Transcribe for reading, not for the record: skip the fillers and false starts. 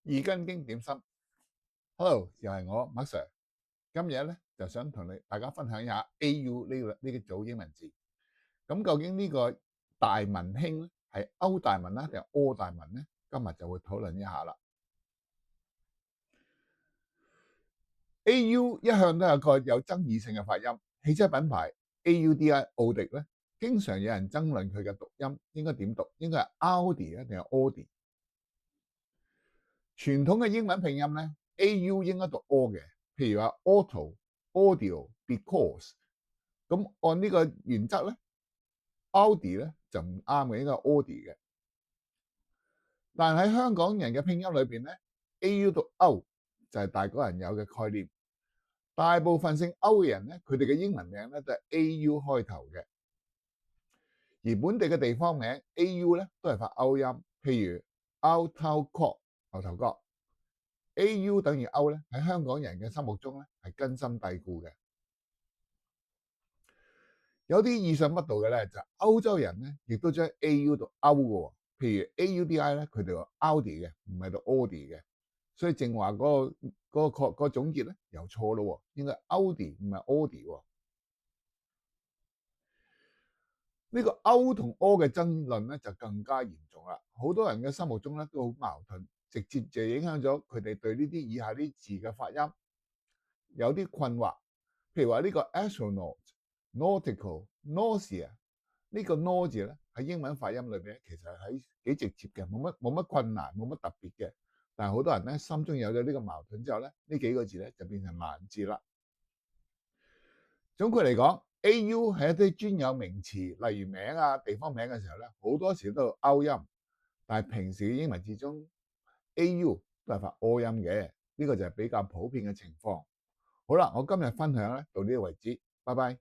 二斤經點心，Hello，又係我麥 Sir。今日咧就想同大家分享一下 AU 呢個組英文字。咁究竟呢個大文興咧係歐大文啦定係柯大文咧？今日就會討論一下啦。AU 一向都係個有爭議性嘅發音，汽車品牌 AUDI 奧迪咧，經常有人爭論佢嘅讀音應該點讀，應該係 Audi 啊定係 Audi。傳統嘅英文拼音咧，AU 應該讀 O 嘅，譬如話 auto、audio、because。咁按呢個原則咧，Audi 咧就唔啱嘅，應該係 Audi 嘅。但喺香港人嘅拼音裏邊咧，AU 讀歐就係大個人有嘅概念。大部分姓歐嘅人咧，佢哋嘅英文名咧都係 AU 開頭嘅，而本地嘅地方名 AU 咧都係發歐音，譬如 Old Town Court 牛頭角。AU 等於歐咧，喺香港人嘅心目中咧係根深蒂固嘅。有啲意想不到嘅咧，就係歐洲人咧，亦都將 AU 讀歐嘅。譬如 AUDI 咧，佢哋話 Audi 嘅，唔係讀 Audi 嘅。所以正話嗰個總結咧又錯咯，應該 Audi 唔係 Audi。呢個歐同柯嘅爭論咧就更加嚴重啦。好多人嘅心目中咧都好矛盾，直接就影響咗佢哋對呢啲以下啲字嘅發音有啲困惑。譬如話呢個 astronaut、nautical、nausea 呢個 no 字咧喺英文發音裏邊其實係幾直接嘅，冇乜困難，冇乜特別嘅。但係好多人咧心中有咗呢個矛盾之後咧，呢幾個字咧就變成難字啦。總括嚟講，AU 係一啲專有名詞，例如名啊、地方名嘅時候咧，好多時都有歐音，但係平時嘅英文字中 AU 都係發 O 音嘅，呢個就係比較普遍嘅情況。好啦，我今日分享咧到呢度為止，拜拜。